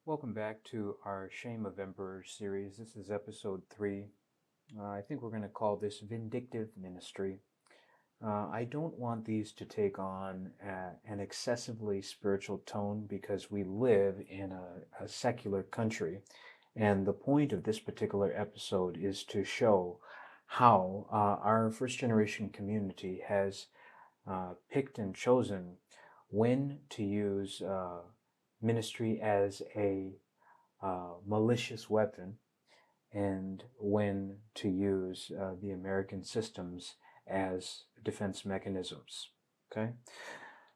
Welcome back to our Shame of Emperors series. This is episode 3. I think we're going to call this Vindictive Ministry. I don't want these to take on an excessively spiritual tone because we live in a secular country. And the point of this particular episode is to show how our first generation community has picked and chosen when to use ministry as a malicious weapon and when to use the American systems as defense mechanisms. Okay?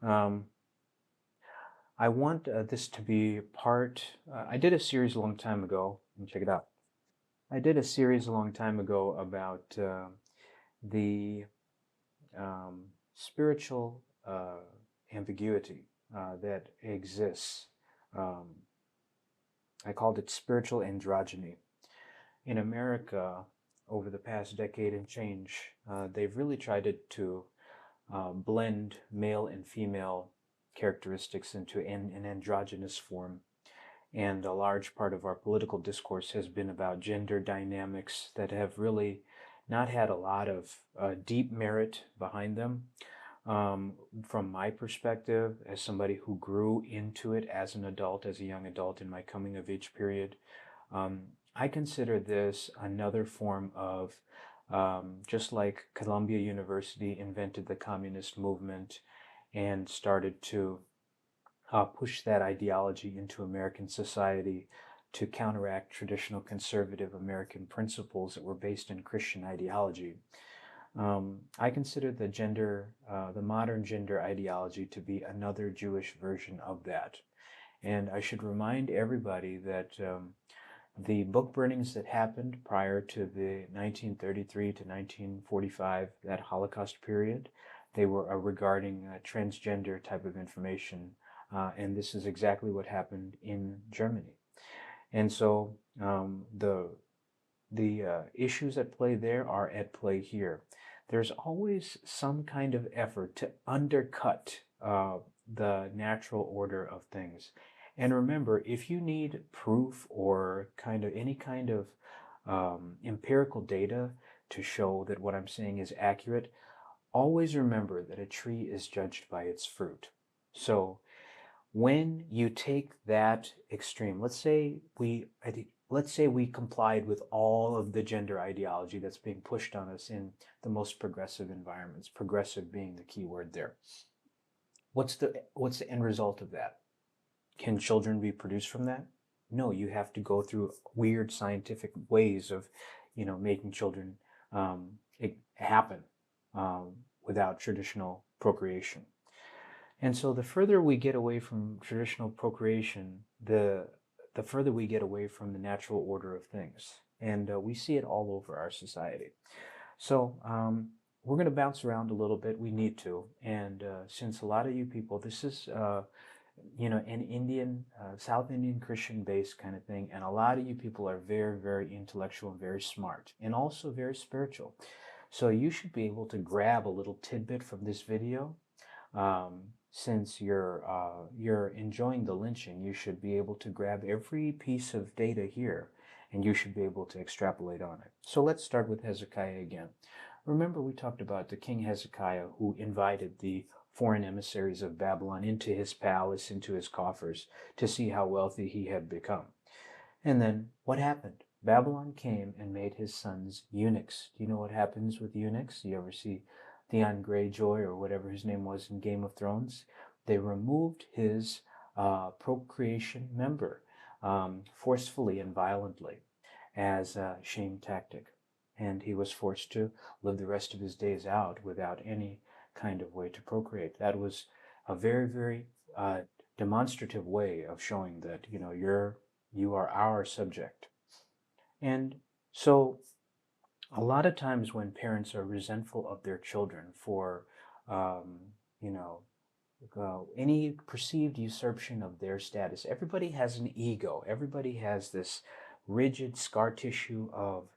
I want this to be part. I did a series a long time ago. Let me check it out. I did a series a long time ago about the spiritual ambiguity that exists. I called it spiritual androgyny. In America, over the past decade and change, they've really tried to blend male and female characteristics into an androgynous form. And a large part of our political discourse has been about gender dynamics that have really not had a lot of deep merit behind them. From my perspective, as somebody who grew into it as an adult, as a young adult in my coming of age period, I consider this another form of, just like Columbia University invented the communist movement and started to push that ideology into American society to counteract traditional conservative American principles that were based in Christian ideology. I consider the modern gender ideology to be another Jewish version of that. And I should remind everybody that the book burnings that happened prior to the 1933 to 1945, that Holocaust period, they were regarding transgender type of information. And this is exactly what happened in Germany. And so the issues at play there are at play here. There's always some kind of effort to undercut the natural order of things. And remember, if you need proof or any kind of empirical data to show that what I'm saying is accurate, always remember that a tree is judged by its fruit. So when you take that extreme, let's say we complied with all of the gender ideology that's being pushed on us in the most progressive environments, progressive being the key word there. What's the end result of that? Can children be produced from that? No, you have to go through weird scientific ways of, making children happen without traditional procreation. And so the further we get away from traditional procreation, the further we get away from the natural order of things. And we see it all over our society. So we're going to bounce around a little bit. We need to. And since a lot of you people, this is, an Indian, South Indian Christian-based kind of thing. And a lot of you people are very, very intellectual and very smart and also very spiritual. So you should be able to grab a little tidbit from this video. Since you're enjoying the lynching, you should be able to grab every piece of data here, and you should be able to extrapolate on it. So let's start with Hezekiah again. Remember, we talked about the King Hezekiah who invited the foreign emissaries of Babylon into his palace, into his coffers, to see how wealthy he had become. And then what happened? Babylon came and made his sons eunuchs. Do you know what happens with eunuchs? You ever see Theon Greyjoy or whatever his name was in Game of Thrones? They removed his procreation member forcefully and violently as a shame tactic. And he was forced to live the rest of his days out without any kind of way to procreate. That was a very, very demonstrative way of showing that, you are our subject. And so a lot of times when parents are resentful of their children for, any perceived usurpation of their status, everybody has an ego. Everybody has this rigid scar tissue of,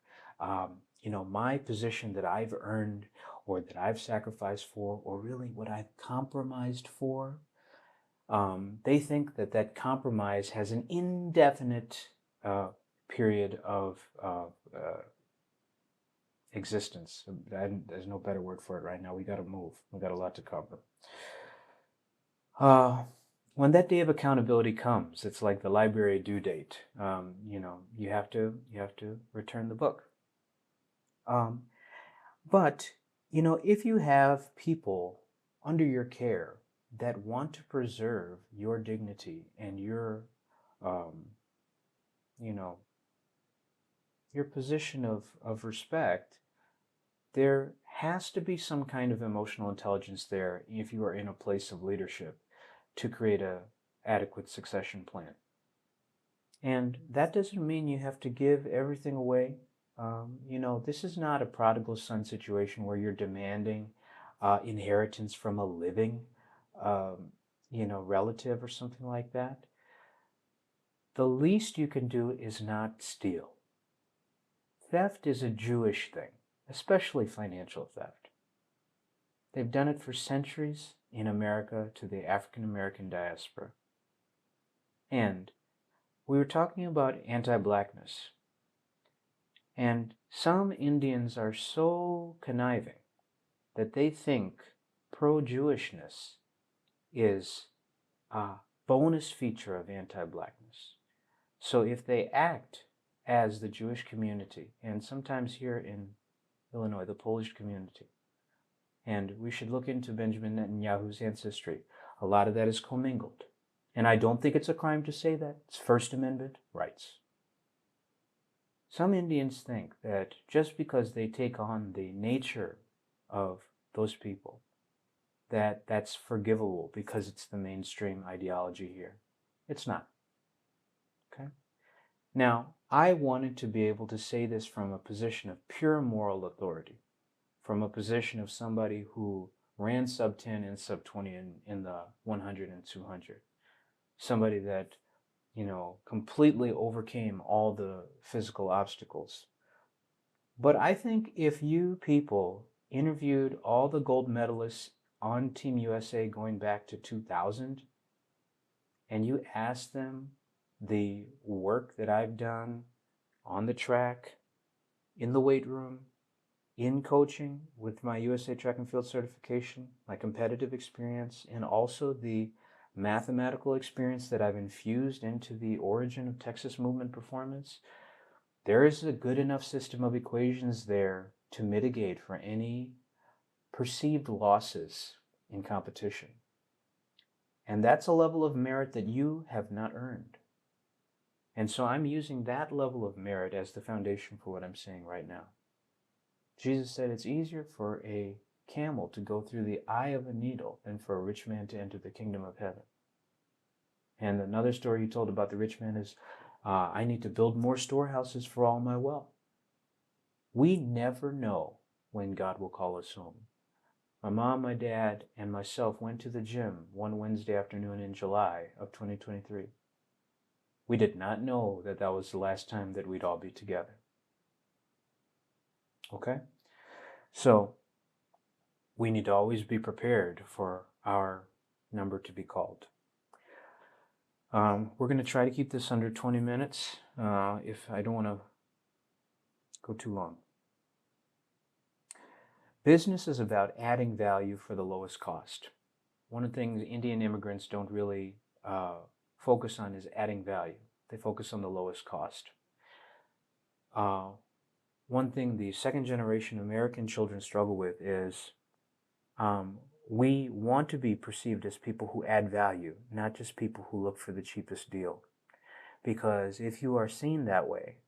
my position that I've earned or that I've sacrificed for, or really what I've compromised for. They think that that compromise has an indefinite period of existence. There's no better word for it right now. We got to move. We got a lot to cover. When that day of accountability comes, it's like the library due date. You have to return the book. But if you have people under your care that want to preserve your dignity and your position of respect, there has to be some kind of emotional intelligence there if you are in a place of leadership to create a adequate succession plan. And that doesn't mean you have to give everything away. This is not a prodigal son situation where you're demanding inheritance from a living, relative or something like that. The least you can do is not steal. Theft is a Jewish thing, especially financial theft. They've done it for centuries in America to the African American diaspora. And we were talking about anti-blackness. And some Indians are so conniving that they think pro-Jewishness is a bonus feature of anti-blackness. So if they act as the Jewish community, and sometimes here in Illinois, the Polish community, and we should look into Benjamin Netanyahu's ancestry, a lot of that is commingled. And I don't think it's a crime to say that. It's First Amendment rights. Some Indians think that just because they take on the nature of those people, that's forgivable because it's the mainstream ideology here. It's not. Okay? Now, I wanted to be able to say this from a position of pure moral authority, from a position of somebody who ran sub 10 and sub 20 in the 100 and 200. Somebody that completely overcame all the physical obstacles. But I think if you people interviewed all the gold medalists on Team USA going back to 2000, and you asked them the work that I've done on the track, in the weight room, in coaching with my USA Track and Field certification, my competitive experience, and also the mathematical experience that I've infused into the origin of Texas movement performance, there is a good enough system of equations there to mitigate for any perceived losses in competition. And that's a level of merit that you have not earned. And so I'm using that level of merit as the foundation for what I'm saying right now. Jesus said it's easier for a camel to go through the eye of a needle than for a rich man to enter the kingdom of heaven. And another story he told about the rich man is, I need to build more storehouses for all my wealth. We never know when God will call us home. My mom, my dad, and myself went to the gym one Wednesday afternoon in July of 2023. We did not know that that was the last time that we'd all be together. Okay? So, we need to always be prepared for our number to be called. We're going to try to keep this under 20 minutes if I don't want to go too long. Business is about adding value for the lowest cost. One of the things Indian immigrants don't really focus on is adding value. They focus on the lowest cost. One thing the second generation American children struggle with is we want to be perceived as people who add value, not just people who look for the cheapest deal. Because if you are seen that way,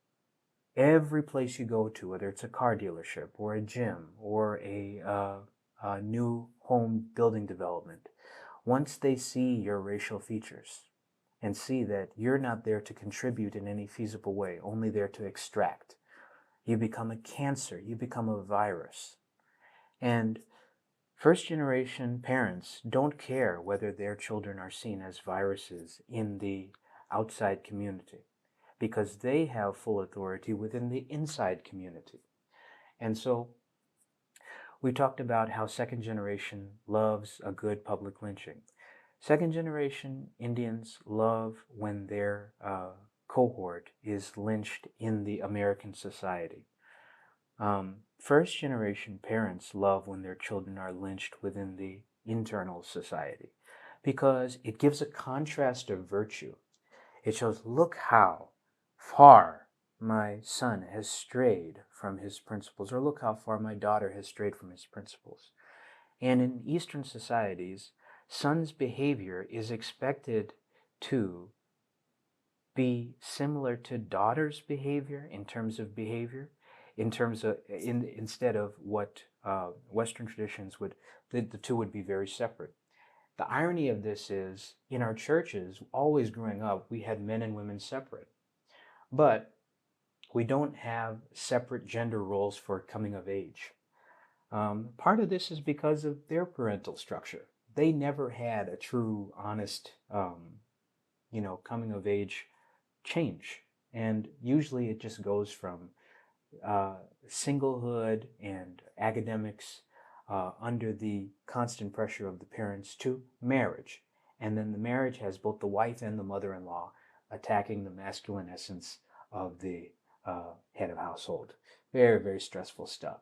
every place you go to, whether it's a car dealership or a gym or a new home building development, once they see your racial features and see that you're not there to contribute in any feasible way, only there to extract, you become a cancer, you become a virus. And first generation parents don't care whether their children are seen as viruses in the outside community, because they have full authority within the inside community. And so we talked about how second generation loves a good public lynching. Second generation Indians love when their cohort is lynched in the American society. First generation parents love when their children are lynched within the internal society because it gives a contrast of virtue. It shows, look how far my son has strayed from his principles, or look how far my daughter has strayed from his principles. And in Eastern societies, son's behavior is expected to be similar to daughter's behavior in terms of behavior, instead of what Western traditions would, the two would be very separate. The irony of this is, in our churches, always growing up, we had men and women separate. But we don't have separate gender roles for coming of age. Part of this is because of their parental structure. They never had a true, honest, coming of age change. And usually it just goes from singlehood and academics under the constant pressure of the parents to marriage. And then the marriage has both the wife and the mother-in-law attacking the masculine essence of the head of household. Very, very stressful stuff.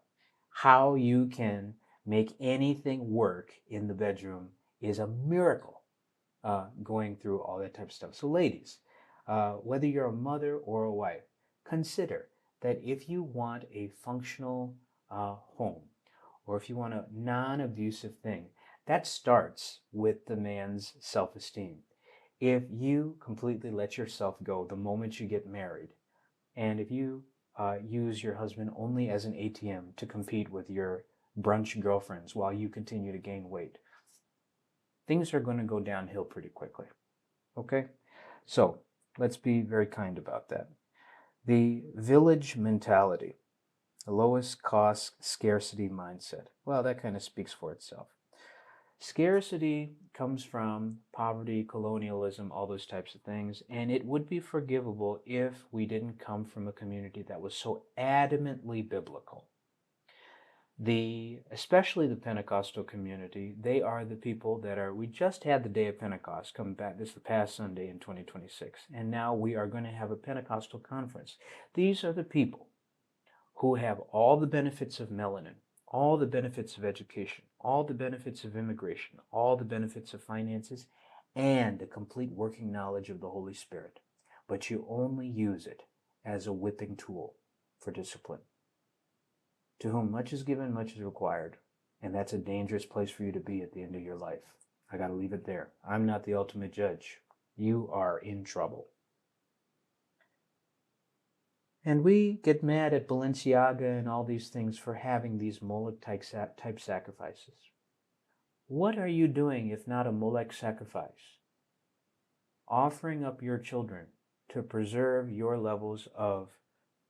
How you can make anything work in the bedroom is a miracle, going through all that type of stuff. So ladies, whether you're a mother or a wife, consider that if you want a functional home, or if you want a non-abusive thing, that starts with the man's self-esteem. If you completely let yourself go the moment you get married, and if you use your husband only as an ATM to compete with your brunch girlfriends while you continue to gain weight, things are going to go downhill pretty quickly. Okay? So let's be very kind about that. The village mentality, the lowest cost scarcity mindset. Well, that kind of speaks for itself. Scarcity comes from poverty, colonialism, all those types of things, and it would be forgivable if we didn't come from a community that was so adamantly biblical. Especially the Pentecostal community, they are the people that are, we just had the day of Pentecost come back, this is the past Sunday in 2026, and now we are going to have a Pentecostal conference. These are the people who have all the benefits of melanin, all the benefits of education, all the benefits of immigration, all the benefits of finances, and a complete working knowledge of the Holy Spirit. But you only use it as a whipping tool for discipline. To whom much is given, much is required. And that's a dangerous place for you to be at the end of your life. I got to leave it there. I'm not the ultimate judge. You are in trouble. And we get mad at Balenciaga and all these things for having these Moloch type sacrifices. What are you doing if not a Molech sacrifice? Offering up your children to preserve your levels of,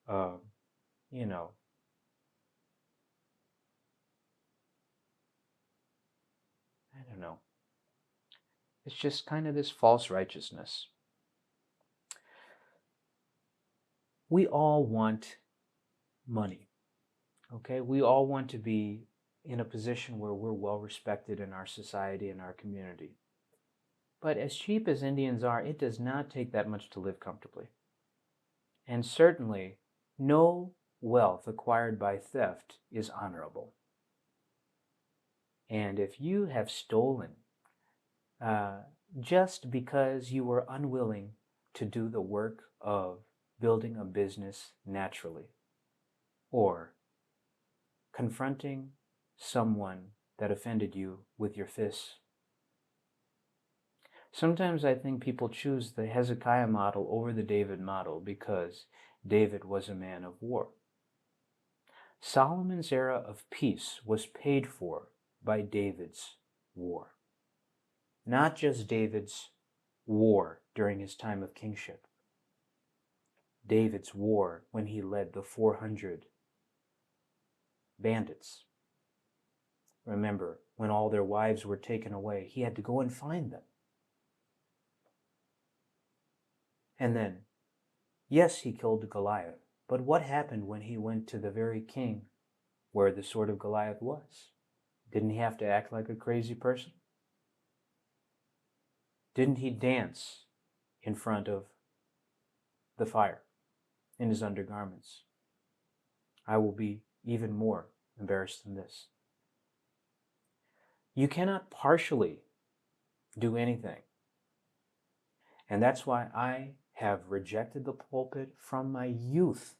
I don't know. It's just kind of this false righteousness. We all want money, okay? We all want to be in a position where we're well respected in our society and our community. But as cheap as Indians are, it does not take that much to live comfortably. And certainly, no wealth acquired by theft is honorable. And if you have stolen just because you were unwilling to do the work of building a business naturally, or confronting someone that offended you with your fists. Sometimes I think people choose the Hezekiah model over the David model because David was a man of war. Solomon's era of peace was paid for by David's war. Not just David's war during his time of kingship. David's war when he led the 400 bandits. Remember, when all their wives were taken away, he had to go and find them. And then, yes, he killed Goliath, but what happened when he went to the very king where the sword of Goliath was? Didn't he have to act like a crazy person? Didn't he dance in front of the fire in his undergarments? I will be even more embarrassed than this. You cannot partially do anything. And that's why I have rejected the pulpit from my youth.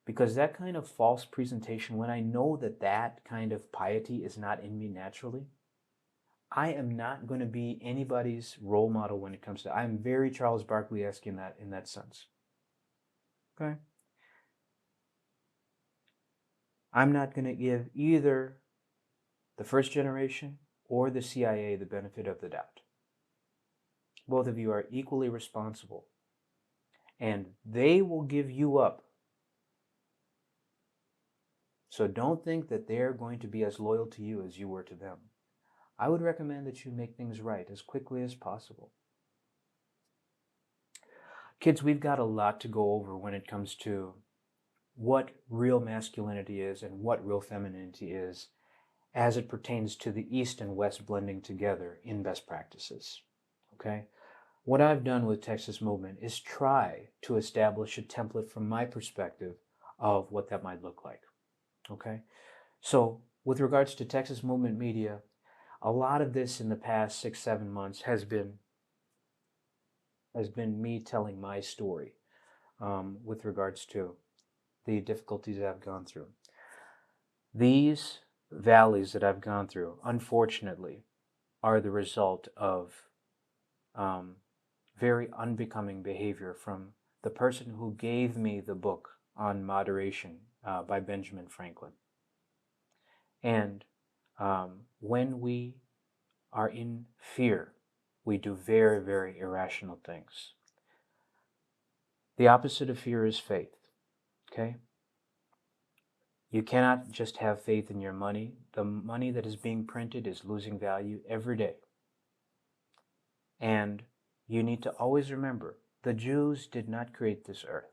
Because that kind of false presentation, when I know that that kind of piety is not in me naturally, I am not going to be anybody's role model when it comes to, I'm very Charles Barkley-esque in that sense. Okay? I'm not going to give either the first generation or the CIA the benefit of the doubt. Both of you are equally responsible, and they will give you up. So don't think that they're going to be as loyal to you as you were to them. I would recommend that you make things right as quickly as possible. Kids, we've got a lot to go over when it comes to what real masculinity is and what real femininity is as it pertains to the East and West blending together in best practices. Okay? What I've done with Texas Movement is try to establish a template from my perspective of what that might look like. Okay? So with regards to Texas Movement Media, a lot of this in the past 6-7 months has been me telling my story with regards to the difficulties I've gone through. These valleys that I've gone through, unfortunately, are the result of very unbecoming behavior from the person who gave me the book on moderation by Benjamin Franklin. And when we are in fear, we do very, very irrational things. The opposite of fear is faith, okay? You cannot just have faith in your money. The money that is being printed is losing value every day. And you need to always remember, the Jews did not create this earth,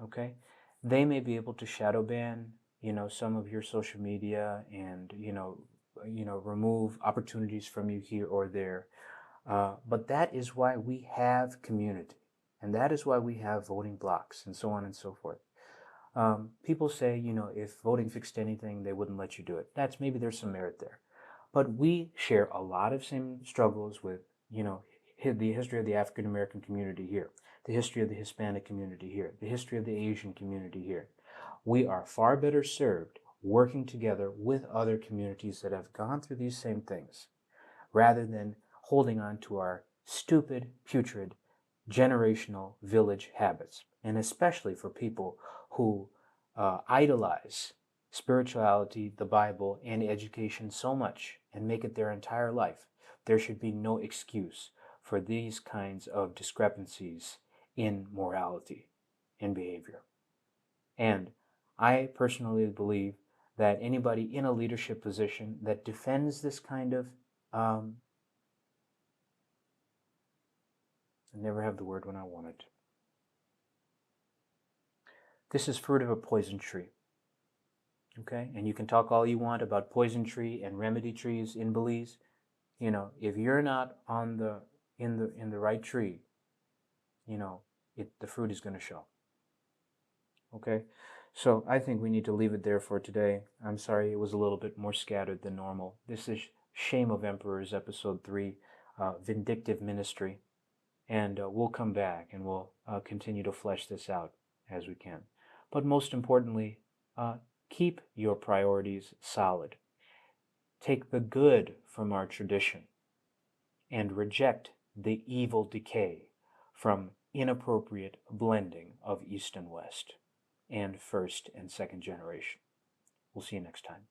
okay? They may be able to shadow ban, some of your social media and, remove opportunities from you here or there. But that is why we have community. And that is why we have voting blocks and so on and so forth. People say, if voting fixed anything, they wouldn't let you do it. Maybe there's some merit there. But we share a lot of same struggles with, the history of the African American community here, the history of the Hispanic community here, the history of the Asian community here. We are far better served working together with other communities that have gone through these same things, rather than holding on to our stupid, putrid, generational village habits. And especially for people who idolize spirituality, the Bible, and education so much and make it their entire life, there should be no excuse for these kinds of discrepancies in morality and behavior. And I personally believe that anybody in a leadership position that defends this kind of I never have the word when I want it. This is fruit of a poison tree. Okay? And you can talk all you want about poison tree and remedy trees in Belize. If you're not in the right tree, the fruit is going to show. Okay? So I think we need to leave it there for today. I'm sorry it was a little bit more scattered than normal. This is Shame of Emperors, episode 3, Vindictive Ministry. And we'll come back and we'll continue to flesh this out as we can. But most importantly, keep your priorities solid. Take the good from our tradition and reject the evil decay from inappropriate blending of East and West and first and second generation. We'll see you next time.